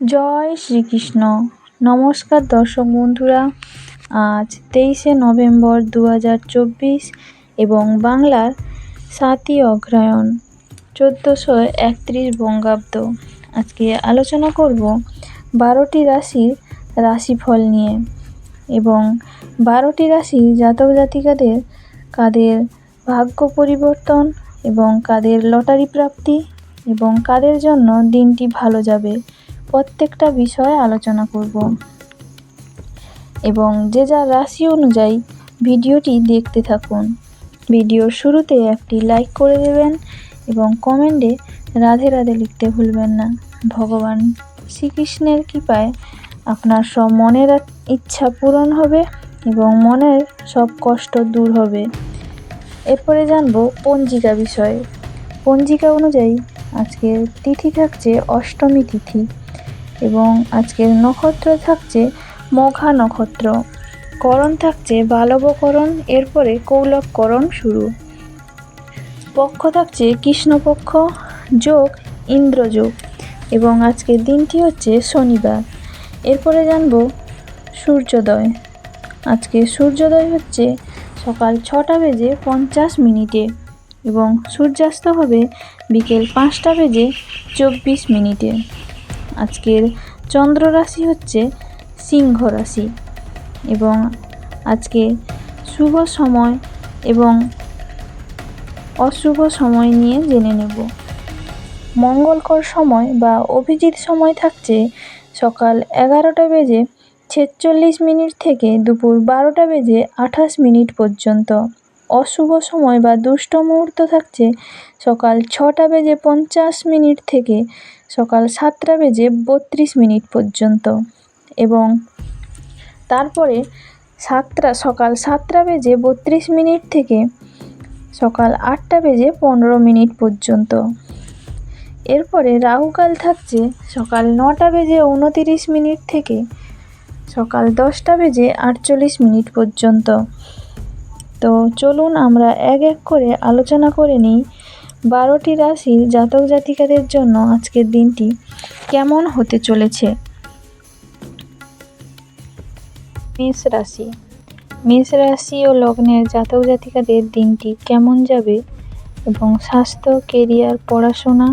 জয় শ্রীকৃষ্ণ। নমস্কার দর্শক বন্ধুরা, আজ 23শে নভেম্বর 2024 এবং বাংলার 7ই অগ্রহায়ণ 1431 বঙ্গাব্দ। আজকে আলোচনা করব 12টি রাশির রাশিফল নিয়ে এবং 12টি রাশির জাতক জাতিকাদের কাদের ভাগ্য পরিবর্তন এবং কাদের লটারি প্রাপ্তি এবং কাদের জন্য দিনটি ভালো যাবে, প্রত্যেকটা বিষয়ে আলোচনা করব এবং যে যার রাশি অনুযায়ী ভিডিওটি দেখতে থাকুন। ভিডিওর শুরুতে একটি লাইক করে দেবেন এবং কমেন্টে রাধে রাধে লিখতে ভুলবেন না। ভগবান শ্রীকৃষ্ণের কৃপায় আপনার সব মনের ইচ্ছা পূরণ হবে এবং মনের সব কষ্ট দূর হবে। এরপরে জানবো পঞ্জিকা বিষয়ে। পঞ্জিকা অনুযায়ী আজকের তিথি থাকছে অষ্টমী তিথি এবং আজকের নক্ষত্র থাকছে মঘা নক্ষত্র। করণ থাকছে বালবকরণ, এরপরে কৌলবকরণ শুরু। পক্ষ থাকছে কৃষ্ণপক্ষ, যোগ ইন্দ্রযোগ এবং আজকের দিনটি হচ্ছে শনিবার। এরপরে জানবো সূর্যোদয়। আজকে সূর্যোদয় হচ্ছে সকাল 6:50 এবং সূর্যাস্ত হবে বিকেল 5:24। আজকের চন্দ্র রাশি হচ্ছে সিংহ রাশি এবং আজকে শুভ সময় এবং অশুভ সময় নিয়ে জেনে নেব। মঙ্গলকর সময় বা অভিজিৎ সময় থাকছে সকাল 11:46 থেকে দুপুর 12:28 পর্যন্ত। অশুভ সময় বা দুষ্ট মুহূর্ত থাকছে সকাল 6:50 থেকে সকাল 7:32 পর্যন্ত এবং তারপরে সকাল 7:32 থেকে সকাল 8:15 পর্যন্ত। এরপরে রাহুকাল থাকছে সকাল 9:29 থেকে সকাল 10:48 পর্যন্ত। তো চলুন আমরা এক এক করে আলোচনা করে নিই 12টি রাশির জাতক জাতিকাদের জন্য আজকের দিনটি কেমন হতে চলেছে। মেষ রাশি ও লগ্নের জাতক জাতিকাদের দিনটি কেমন যাবে এবং স্বাস্থ্য, কেরিয়ার, পড়াশোনা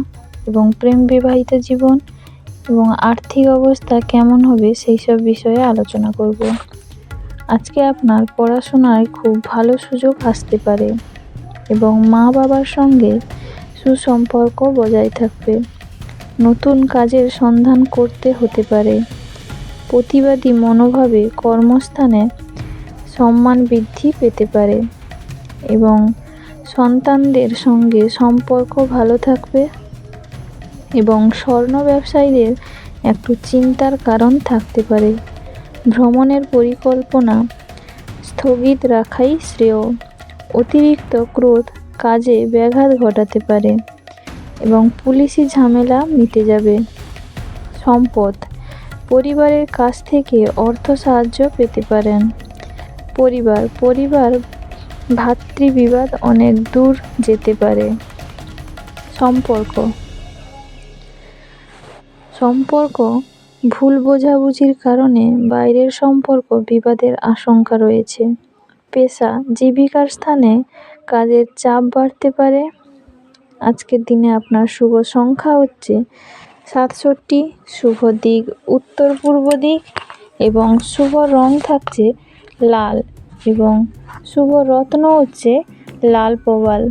এবং প্রেম বিবাহিত জীবন এবং আর্থিক অবস্থা কেমন হবে সেই সব বিষয়ে আলোচনা করব। আজকে আপনার পড়াশোনায় খুব ভালো সুযোগ আসতে পারে এবং মা বাবার সঙ্গে সুসম্পর্ক বজায় থাকবে। নতুন কাজের সন্ধান করতে হতে পারে। প্রতিবাদী মনোভাবে কর্মস্থানে সম্মান বৃদ্ধি পেতে পারে এবং সন্তানদের সঙ্গে সম্পর্ক ভালো থাকবে এবং স্বর্ণ ব্যবসায়ীদের একটু চিন্তার কারণ থাকতে পারে। ভ্রমণের পরিকল্পনা স্থগিত রাখাই শ্রেয়। অতিরিক্ত ক্রোধ কাজে ব্যাঘাত ঘটাতে পারে এবং পুলিশি ঝামেলা মিটে যাবে। সম্পদ, পরিবারের কাছ থেকে অর্থ সাহায্য পেতে পারেন। পরিবার ভাতৃবিবাদ অনেক দূর যেতে পারে। সম্পর্ক ভুল বোঝাবুঝির কারণে বাইরের সম্পর্ক বিবাদের আশঙ্কা রয়েছে। পেশা, জীবিকার স্থানে কাজের চাপ বাড়তে পারে। আজকের দিনে আপনার শুভ সংখ্যা হচ্ছে 67, শুভ দিক উত্তর পূর্ব দিক এবং শুভ রং থাকছে লাল এবং শুভ রত্ন হচ্ছে লাল প্রবাল।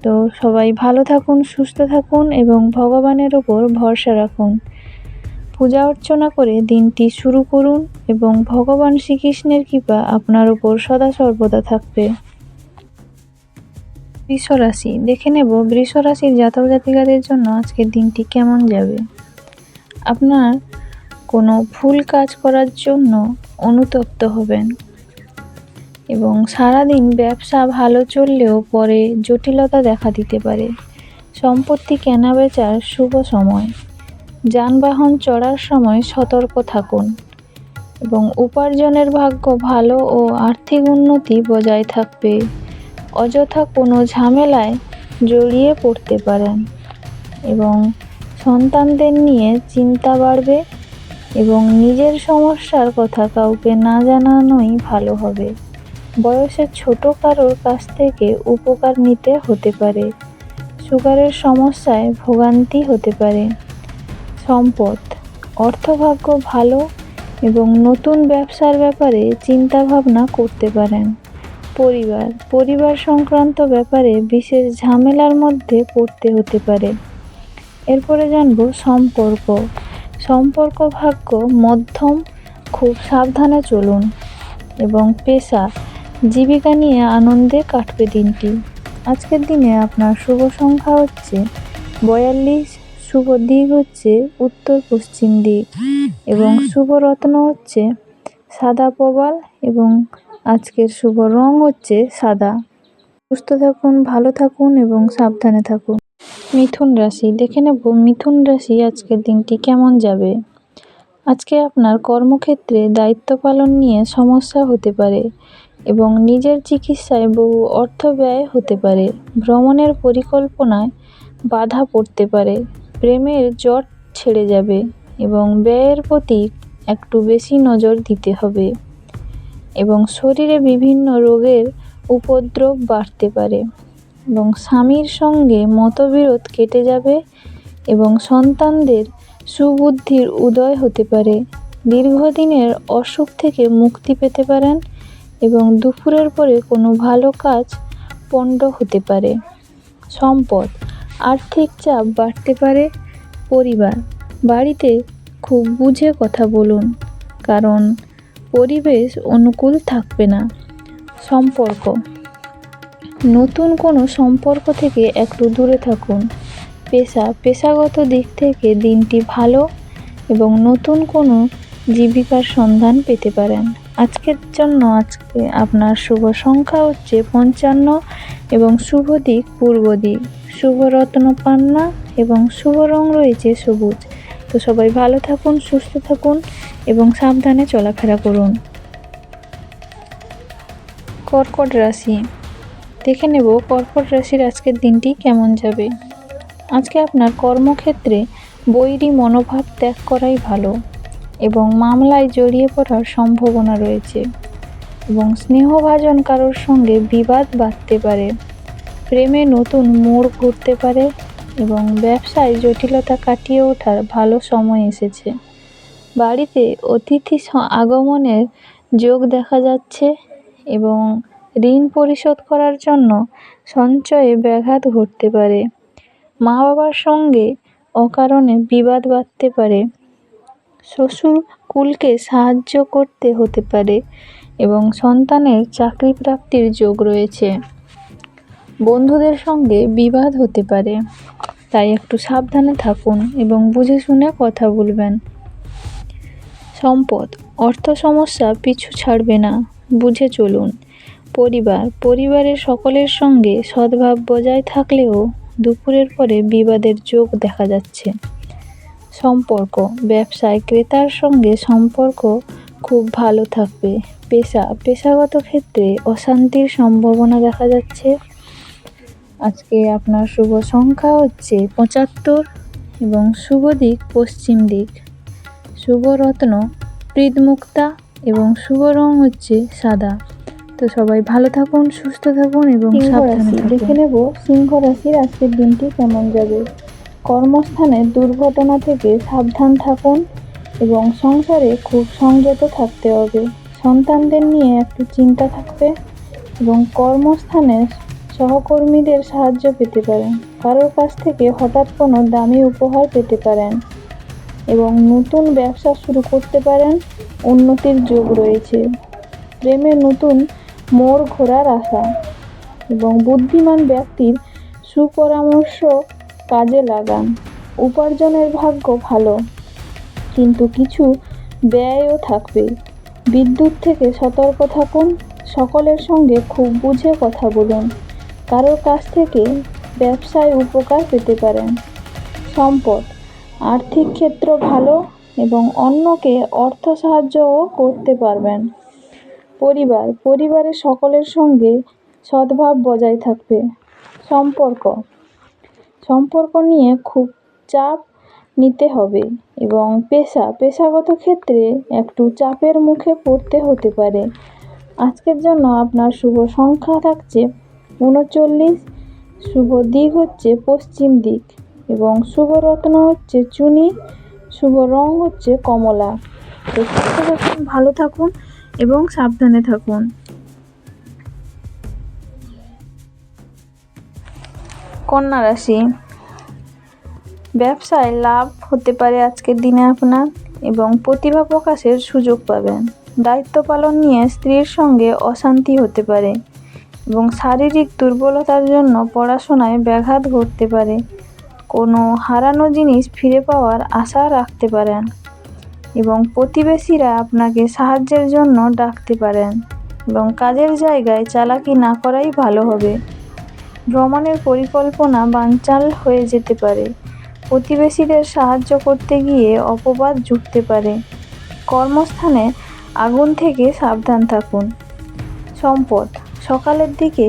তো সবাই ভালো থাকুন, সুস্থ থাকুন এবং ভগবানের ওপর ভরসা রাখুন। পূজা অর্চনা করে দিনটি শুরু করুন এবং ভগবান শ্রীকৃষ্ণের কৃপা আপনার উপর সদা সর্বদা থাকবে। বৃষ রাশি দেখে নেব বৃষ রাশির জাতক জাতিকাদের জন্য আজকের দিনটি কেমন যাবে। আপনার কোনো ভুল কাজ করার জন্য অনুতপ্ত হবেন এবং সারাদিন ব্যবসা ভালো চললেও পরে জটিলতা দেখা দিতে পারে। সম্পত্তি কেনা বেচার শুভ সময়। যানবাহন চড়ার সময় সতর্ক থাকুন এবং উপার্জনের ভাগ্য ভালো ও আর্থিক উন্নতি বজায় থাকবে। অযথা কোনো ঝামেলায় জড়িয়ে পড়তে পারেন এবং সন্তানদের নিয়ে চিন্তা বাড়বে এবং নিজের সমস্যার কথা কাউকে না জানানোই ভালো হবে। বয়সে ছোট কারোর কাছ থেকে উপকার নিতে হতে পারে। সুগারের সমস্যায় ভোগান্তি হতে পারে। সম্পদ, অর্থভাগ্য ভালো এবং নতুন ব্যবসার ব্যাপারে চিন্তাভাবনা করতে পারেন। পরিবার সংক্রান্ত ব্যাপারে বিশেষ ঝামেলার মধ্যে পড়তে হতে পারে। এরপরে জানব সম্পর্ক ভাগ্য মধ্যম, খুব সাবধানে চলুন। এবং পেশা, জীবিকা নিয়ে আনন্দে কাটবে দিনটি। আজকের দিনে আপনার শুভ সংখ্যা হচ্ছে 42, শুভ দিক হচ্ছে উত্তর পশ্চিম দিক এবং শুভ রত্ন হচ্ছে সাদা প্রবাল এবং আজকের শুভ রং হচ্ছে সাদা। সুস্থ থাকুন, ভালো থাকুন এবং সাবধানে থাকুন। মিথুন রাশি, দেখে নেব মিথুন রাশি আজকের দিনটি কেমন যাবে। আজকে আপনার কর্মক্ষেত্রে দায়িত্ব পালন নিয়ে সমস্যা হতে পারে এবং নিজের চিকিৎসায় বহু অর্থ ব্যয় হতে পারে। ভ্রমণের পরিকল্পনায় বাধা পড়তে পারে। প্রেমের জট ছেড়ে যাবে এবং ব্যয়ের প্রতি একটু বেশি নজর দিতে হবে এবং শরীরে বিভিন্ন রোগের উপদ্রব বাড়তে পারে এবং স্বামীর সঙ্গে মতবিরোধ কেটে যাবে এবং সন্তানদের সুবুদ্ধির উদয় হতে পারে। দীর্ঘদিনের অসুখ থেকে মুক্তি পেতে পারেন এবং দুপুরের পরে কোনো ভালো কাজ পণ্ড হতে পারে। সম্পদ, আর্থিক চাপ বাড়তে পারে। বাড়িতে খুব বুঝে কথা বলুন, কারণ পরিবেশ অনুকূল থাকবে না। সম্পর্ক, নতুন কোনো সম্পর্ক থেকে একটু দূরে থাকুন। পেশাগত দিক থেকে দিনটি ভালো এবং নতুন কোনো জীবিকার সন্ধান পেতে পারেন। আজকে আপনার শুভ সংখ্যা হচ্ছে 55 এবং শুভ দিক পূর্ব দিক, শুভ রত্ন পান্না এবং শুভ রং রয়েছে সবুজ। তো সবাই ভালো থাকুন, সুস্থ থাকুন এবং সাবধানে চলাফেরা করুন। কর্কট রাশি, দেখে নেব কর্কট রাশির আজকের দিনটি কেমন যাবে। আজকে আপনার কর্মক্ষেত্রে বৈরী মনোভাব ত্যাগ করাই ভালো এবং মামলায় জড়িয়ে পড়ার সম্ভাবনা রয়েছে এবং স্নেহভাজন কারোর সঙ্গে বিবাদ বাধতে পারে। প্রেমে নতুন মোড় ঘুরতে পারে এবং ব্যবসায় জটিলতা কাটিয়ে ওঠার ভালো সময় এসেছে। বাড়িতে অতিথি আগমনের যোগ দেখা যাচ্ছে এবং ঋণ পরিশোধ করার জন্য সঞ্চয়ে ব্যাঘাত ঘটতে পারে। মা বাবার সঙ্গে অকারণে বিবাদ বাধতে পারে। শ্বশুর কুলকে সাহায্য করতে হতে পারে এবং সন্তানের চাকরি প্রাপ্তির যোগ রয়েছে। বন্ধুদের সঙ্গে বিবাদ হতে পারে, তাই একটু সাবধানে থাকুন এবং বুঝে শুনে কথা বলবেন। সম্পদ, অর্থ সমস্যা পিছু ছাড়বে না, বুঝে চলুন। পরিবারের সকলের সঙ্গে সদ্ভাব বজায় থাকলেও দুপুরের পরে বিবাদের যোগ দেখা যাচ্ছে। সম্পর্ক, ব্যবসায় ক্রেতার সঙ্গে সম্পর্ক খুব ভালো থাকবে। পেশাগত ক্ষেত্রে অশান্তির সম্ভাবনা দেখা যাচ্ছে। আজকে আপনার শুভ সংখ্যা হচ্ছে 75 এবং শুভ দিক পশ্চিম দিক, শুভ রত্ন প্রীতমুক্তা এবং শুভ রং হচ্ছে সাদা। তো সবাই ভালো থাকুন, সুস্থ থাকুন এবং সাবধানে থাকুন। দেখে নেব সিংহ রাশির আজকের দিনটি কেমন যাবে। কর্মস্থানে দুর্ঘটনা থেকে সাবধান থাকুন এবং সংসারে খুব সংযত থাকতে হবে। সন্তানদের নিয়ে একটু চিন্তা থাকবে এবং কর্মস্থানে সহকর্মীদের সাহায্য পেতে পারেন। কারোর কাছ থেকে হঠাৎ কোনো দামি উপহার পেতে পারেন এবং নতুন ব্যবসা শুরু করতে পারেন। উন্নতির যোগ রয়েছে। প্রেমে নতুন মোড় ঘোরার আশা এবং বুদ্ধিমান ব্যক্তির সুপরামর্শ কাজে লাগান। উপার্জনের ভাগ্য ভালো, কিন্তু কিছু ব্যয়ও থাকবে। বিদ্যুৎ থেকে সতর্ক থাকুন। সকলের সঙ্গে খুব বুঝে কথা বলুন। কারোর কাছ থেকে ব্যবসায় উপকার পেতে পারেন। সম্পদ, আর্থিক ক্ষেত্র ভালো এবং অন্যকে অর্থ সাহায্যও করতে পারবেন। পরিবারের সকলের সঙ্গে সদ্ভাব বজায় থাকবে। সম্পর্ক নিয়ে খুব চাপ নিতে হবে। এবং পেশাগত ক্ষেত্রে একটু চাপের মুখে পড়তে হতে পারে। আজকের জন্য আপনার শুভ সংখ্যা থাকছে 39, শুভ দিক হচ্ছে পশ্চিম দিক এবং শুভ রত্ন হচ্ছে চুনি, শুভ রং হচ্ছে কমলা। তো সুস্থ থাকুন, ভালো থাকুন এবং সাবধানে থাকুন। কন্যা রাশি, ব্যবসায় লাভ হতে পারে আজকের দিনে আপনার এবং প্রতিভা প্রকাশের সুযোগ পাবেন। দায়িত্ব পালন নিয়ে স্ত্রীর সঙ্গে অশান্তি হতে পারে এবং শারীরিক দুর্বলতার জন্য পড়াশোনায় ব্যাঘাত ঘটতে পারে। কোনো হারানো জিনিস ফিরে পাওয়ার আশা রাখতে পারেন এবং প্রতিবেশীরা আপনাকে সাহায্যের জন্য ডাকতে পারেন এবং কাজের জায়গায় চালাকি না করাই ভালো হবে। ভ্রমণের পরিকল্পনা বানচাল হয়ে যেতে পারে। প্রতিবেশীদের সাহায্য করতে গিয়ে অপবাদ জুটতে পারে। কর্মস্থানে আগুন থেকে সাবধান থাকুন। সম্পদ, সকালের দিকে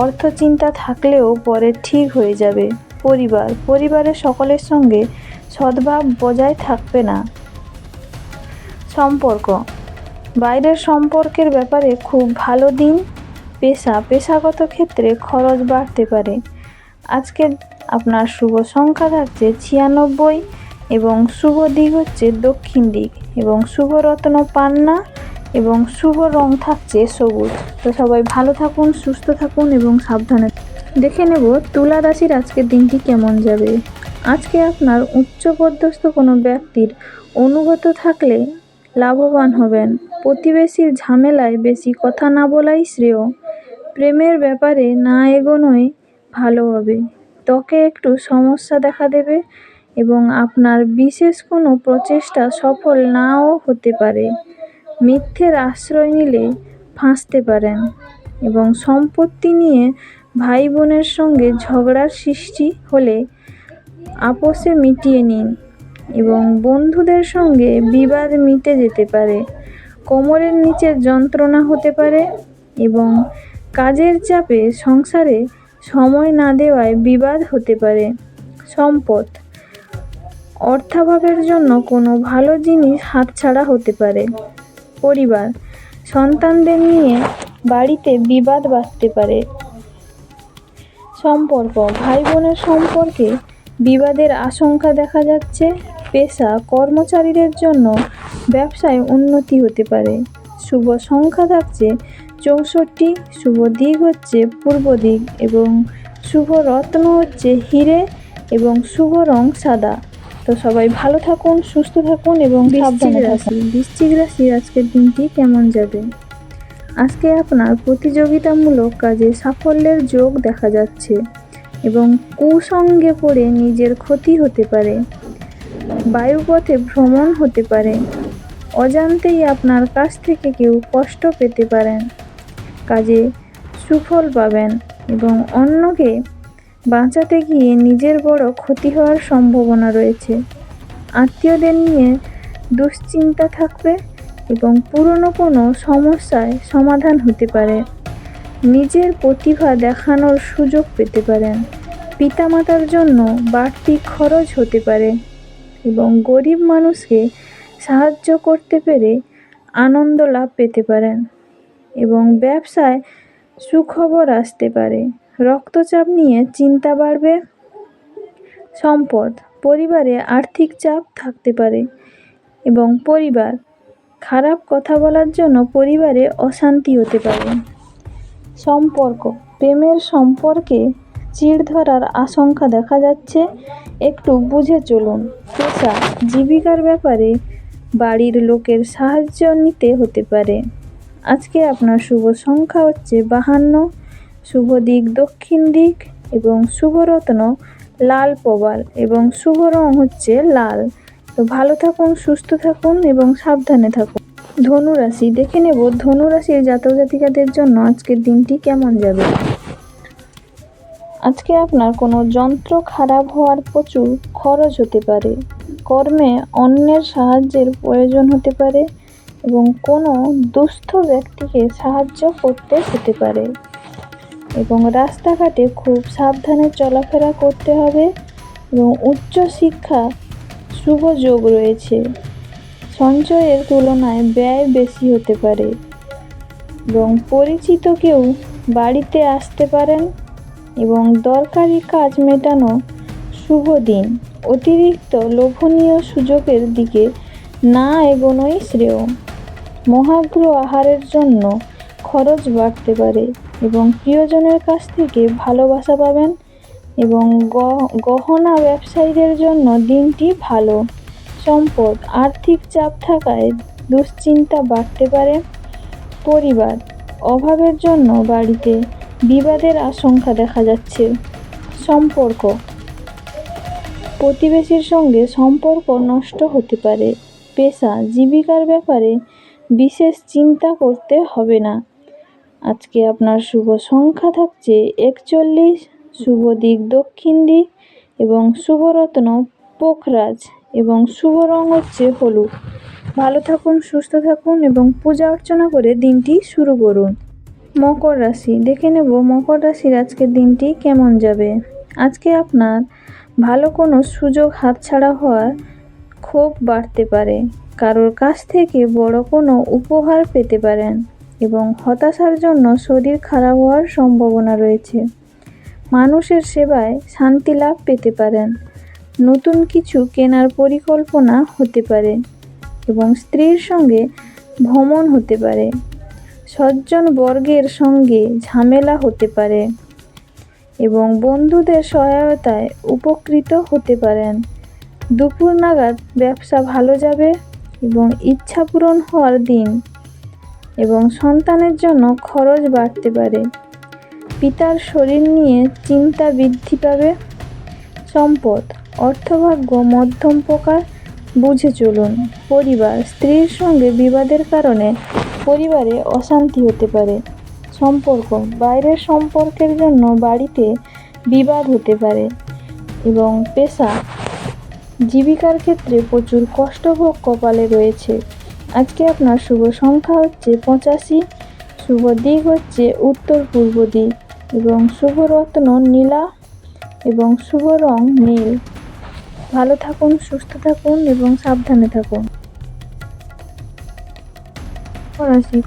অর্থ চিন্তা থাকলেও পরে ঠিক হয়ে যাবে। পরিবারের সকলের সঙ্গে সদ্ভাব বজায় থাকবে না। সম্পর্ক, বাইরের সম্পর্কের ব্যাপারে খুব ভালো দিন। পেশাগত ক্ষেত্রে খরচ বাড়তে পারে। আজকে আপনার শুভ সংখ্যা থাকছে 96 এবং শুভ দিক হচ্ছে দক্ষিণ দিক এবং শুভ রত্ন পান্না এবং শুভ রং থাকছে সবুজ। তো সবাই ভালো থাকুন, সুস্থ থাকুন এবং সাবধানে। দেখে নেব তুলা রাশির আজকের দিনটি কেমন যাবে। আজকে আপনার উচ্চপদস্থ কোনো ব্যক্তির অনুগত থাকলে লাভবান হবেন। প্রতিবেশীর ঝামেলায় বেশি কথা না বলাই শ্রেয়। প্রেমের ব্যাপারে না এগোনোই ভালো হবে। ত্বকে একটু সমস্যা দেখা দেবে এবং আপনার বিশেষ কোনো প্রচেষ্টা সফল নাও হতে পারে। মিথ্যের আশ্রয় নিলে ফাঁসতে পারেন এবং সম্পত্তি নিয়ে ভাই বোনের সঙ্গে ঝগড়ার সৃষ্টি হলে আপোষে মিটিয়ে নিন এবং বন্ধুদের সঙ্গে বিবাদ মিটে যেতে পারে। কোমরের নিচে যন্ত্রণা হতে পারে এবং কাজের চাপে সংসারে সময় না দেওয়ায় বিবাদ হতে পারে। সম্পদ, অর্থাভাবের জন্য কোনো ভালো জিনিস হাতছাড়া হতে পারে। পরিবার, সন্তানদের নিয়ে বাড়িতে বিবাদ বাড়তে পারে। সম্পর্ক, ভাই বোনের সম্পর্কে বিবাদের আশঙ্কা দেখা যাচ্ছে। কর্মচারীদের জন্য ব্যবসায় উন্নতি হতে পারে। শুভ সংখ্যা থাকছে 64, শুভ দিক হচ্ছে পূর্ব দিক এবং শুভ রত্ন হচ্ছে হিরে এবং শুভ রং সাদা। তো সবাই ভালো থাকুন, সুস্থ থাকুন এবং সাবধানে থাকুন। বৃশ্চিক রাশির আজকের দিনটি কেমন যাবে। আজকে আপনার প্রতিযোগিতামূলক কাজে সাফল্যের যোগ দেখা যাচ্ছে এবং কুসঙ্গে পড়ে নিজের ক্ষতি হতে পারে। বায়ুপথে ভ্রমণ হতে পারে। অজান্তেই আপনার কাছ থেকে কেউ কষ্ট পেতে পারেন। কাজে সুফল পাবেন এবং অন্যকে বাঁচাতে গিয়ে নিজের বড় ক্ষতি হওয়ার সম্ভাবনা রয়েছে। আত্মীয়দের নিয়ে দুশ্চিন্তা থাকবে এবং পুরনো কোনো সমস্যায় সমাধান হতে পারে। নিজের প্রতিভা দেখানোর সুযোগ পেতে পারেন। পিতামাতার জন্য বাড়তি খরচ হতে পারে এবং গরিব মানুষকে সাহায্য করতে পেরে আনন্দ লাভ পেতে পারেন এবং ব্যবসায় সুখবর আসতে পারে। রক্তচাপ নিয়ে চিন্তা বাড়বে। সম্পদ, পরিবারে আর্থিক চাপ থাকতে পারে এবং খারাপ কথা বলার জন্য পরিবারে অশান্তি হতে পারে। সম্পর্ক, প্রেমের সম্পর্কে চিড় ধরার আশঙ্কা দেখা যাচ্ছে, একটু বুঝে চলুন। জীবিকার ব্যাপারে বাড়ির লোকের সাহায্য নিতে হতে পারে। আজকে আপনার শুভ সংখ্যা হচ্ছে 52, শুভ দিক দক্ষিণ দিক এবং শুভ রত্ন লাল প্রবাল এবং শুভ রং হচ্ছে লাল। তো ভালো থাকুন, সুস্থ থাকুন এবং সাবধানে থাকুন। ধনুরাশি, দেখে নেব ধনুরাশির জাতক জাতিকাদের জন্য আজকের দিনটি কেমন যাবে। আজকে আপনার কোনো যন্ত্র খারাপ হওয়ার প্রচুর খরচ হতে পারে। কর্মে অন্যের সাহায্যের প্রয়োজন হতে পারে এবং কোনো দুস্থ ব্যক্তিকে সাহায্য করতে হতে পারে এবং রাস্তাঘাটে খুব সাবধানে চলাফেরা করতে হবে এবং উচ্চ শিক্ষা শুভ যোগ রয়েছে। সঞ্চয়ের তুলনায় ব্যয় বেশি হতে পারে এবং পরিচিত কেউ বাড়িতে আসতে পারেন এবং দরকারি কাজ মেটানো শুভ দিন। অতিরিক্ত লোভনীয় সুযোগের দিকে না এগোনোই শ্রেয়। মহার্ঘ আহারের জন্য খরচ বাড়তে পারে এবং প্রিয়জনের কাছ থেকে ভালোবাসা পাবেন এবং গহনা ব্যবসায়ীদের জন্য দিনটি ভালো। সম্পদ, আর্থিক চাপ থাকায় দুশ্চিন্তা বাড়তে পারে। পরিবার, অভাবের জন্য বাড়িতে বিবাদের আশঙ্কা দেখা যাচ্ছে। সম্পর্ক, প্রতিবেশীর সঙ্গে সম্পর্ক নষ্ট হতে পারে। পেশা, জীবিকার ব্যাপারে বিশেষ চিন্তা করতে হবে না। আজকে আপনার শুভ সংখ্যা থাকছে 41, শুভ দিক দক্ষিণ দিক এবং শুভ রত্ন পোখরাজ এবং শুভ রং হচ্ছে হলুদ। ভালো থাকুন, সুস্থ থাকুন এবং পূজা অর্চনা করে দিনটি শুরু করুন। মকর রাশি, দেখে নেব মকর রাশির আজকের দিনটি কেমন যাবে। আজকে আপনার ভালো কোনো সুযোগ হাতছাড়া হওয়ার ক্ষোভ বাড়তে পারে। কারোর কাছ থেকে বড় কোনো উপহার পেতে পারেন এবং হতাশার জন্য শরীর খারাপ হওয়ার সম্ভাবনা রয়েছে। মানুষের সেবায় শান্তি লাভ পেতে পারেন। নতুন কিছু কেনার পরিকল্পনা হতে পারে এবং স্ত্রীর সঙ্গে ভ্রমণ হতে পারে। সজ্জন বর্গের সঙ্গে ঝামেলা হতে পারে এবং বন্ধুদের সহায়তায় উপকৃত হতে পারেন। দুপুর নাগাদ ব্যবসা ভালো যাবে এবং ইচ্ছা পূরণ হওয়ার দিন এবং সন্তানের জন্য খরচ বাড়তে পারে। পিতার শরীর নিয়ে চিন্তা বৃদ্ধি পাবে। সম্পদ, অর্থভাগ্য মধ্যম প্রকার, বুঝে চলুন। পরিবার, স্ত্রীর সঙ্গে বিবাদের কারণে পরিবারে অশান্তি হতে পারে। সম্পর্ক, বাইরের সম্পর্কের জন্য বাড়িতে বিবাদ হতে পারে এবং পেশা, জীবিকার ক্ষেত্রে প্রচুর কষ্টভোগ কপালে রয়েছে। আজকে আপনার শুভ সংখ্যা হচ্ছে 85, শুভ দিক হচ্ছে উত্তর পূর্ব দিক এবং শুভ রত্ন নীলা এবং শুভ রং নীল। ভালো থাকুন, সুস্থ থাকুন এবং সাবধানে থাকুন।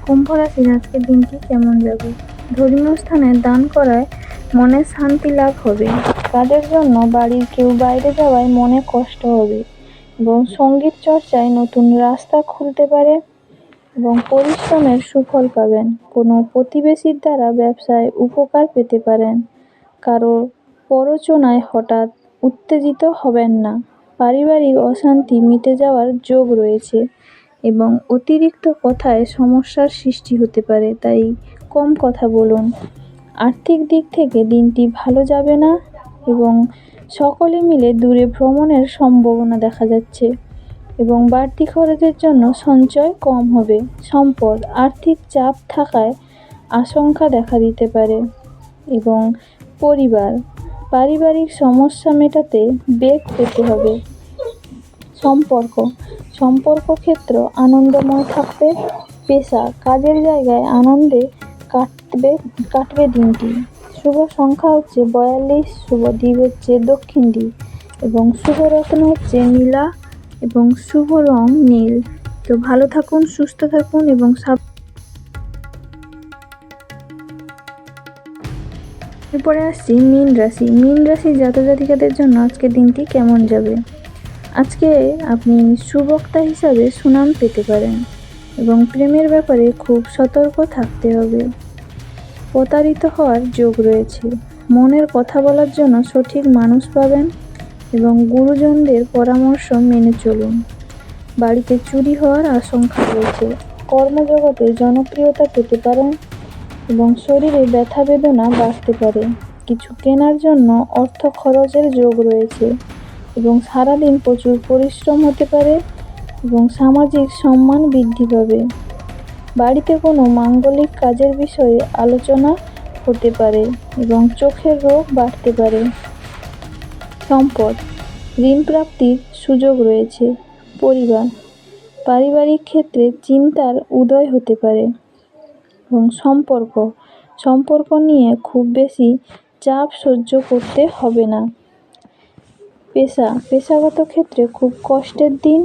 কুম্ভ রাশির আজকের দিনটি কেমন যাবে। ধর্মীয় স্থানে দান করায় মনে শান্তি লাভ হবে। কাজের জন্য বাড়ির কেউ বাইরে যাওয়ায় মনে কষ্ট হবে এবং সঙ্গীত চর্চায় নতুন রাস্তা খুলতে পারে এবং পরিশ্রমের সুফল পাবেন। কোনো প্রতিবেশীর দ্বারা ব্যবসায় উপকার পেতে পারেন। কারোর প্ররোচনায় হঠাৎ উত্তেজিত হবেন না। পারিবারিক অশান্তি মিটে যাওয়ার যোগ রয়েছে এবং অতিরিক্ত কথায় সমস্যার সৃষ্টি হতে পারে, তাই কম কথা বলুন। আর্থিক দিক থেকে দিনটি ভালো যাবে না এবং সকলে মিলে দূরে ভ্রমণের সম্ভাবনা দেখা যাচ্ছে এবং বাড়তি খরচের জন্য সঞ্চয় কম হবে। সম্পদ, আর্থিক চাপ থাকায় আশঙ্কা দেখা দিতে পারে এবং পরিবার, পারিবারিক সমস্যা মেটাতে বেগ পেতে হবে। সম্পর্ক ক্ষেত্র আনন্দময় থাকবে। পেশা, কাজের জায়গায় আনন্দে কাটবে দিনটি। শুভ সংখ্যা হচ্ছে 42, শুভ দিক হচ্ছে দক্ষিণ দিক এবং শুভ রত্ন হচ্ছে নীলা এবং শুভ রং নীল। তো ভালো থাকুন, সুস্থ থাকুন এবং এরপরে আসছি মীন রাশি। মীন রাশির জাতজাতিকাদের জন্য আজকের দিনটি কেমন যাবে। আজকে আপনি সুবক্তা হিসাবে সুনাম পেতে পারেন এবং প্রেমের ব্যাপারে খুব সতর্ক থাকতে হবে। প্রতারিত হওয়ার যোগ রয়েছে। মনের কথা বলার জন্য সঠিক মানুষ পাবেন এবং গুরুজনদের পরামর্শ মেনে চলুন। বাড়িতে চুরি হওয়ার আশঙ্কা রয়েছে। কর্মজগতে জনপ্রিয়তা পেতে পারেন এবং শরীরে ব্যথা বেদনা বাড়তে পারে। কিছু কেনার জন্য অর্থ খরচের যোগ রয়েছে এবং সারাদিন প্রচুর পরিশ্রম হতে পারে এবং সামাজিক সম্মান বৃদ্ধি পাবে। বাড়িতে কোনো মাঙ্গলিক কাজের বিষয়ে আলোচনা হতে পারে এবং চোখের রোগ বাড়তে পারে। সম্পদ, ঋণ প্রাপ্তির সুযোগ রয়েছে। পরিবার, পারিবারিক ক্ষেত্রে চিন্তার উদয় হতে পারে এবং সম্পর্ক নিয়ে খুব বেশি চাপ সহ্য করতে হবে না। পেশাগত ক্ষেত্রে খুব কষ্টের দিন,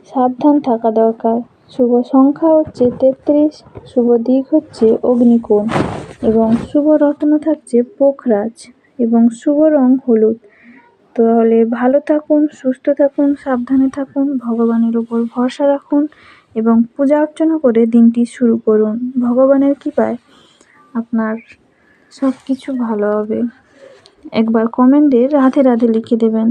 সাবধান থাকা দরকার। শুভ সংখ্যা হচ্ছে 33, শুভ দিক হচ্ছে অগ্নিকোণ এবং শুভ রত্ন থাকছে পোখরাজ এবং শুভ রং হলুদ। তাহলে ভালো থাকুন, সুস্থ থাকুন, সাবধানে থাকুন, ভগবানের উপর ভরসা রাখুন এবং পূজা অর্চনা করে দিনটি শুরু করুন। ভগবানের কৃপায় আপনার সব কিছু ভালো হবে। একবার কমেন্টে রাধে রাধে লিখে দেবেন।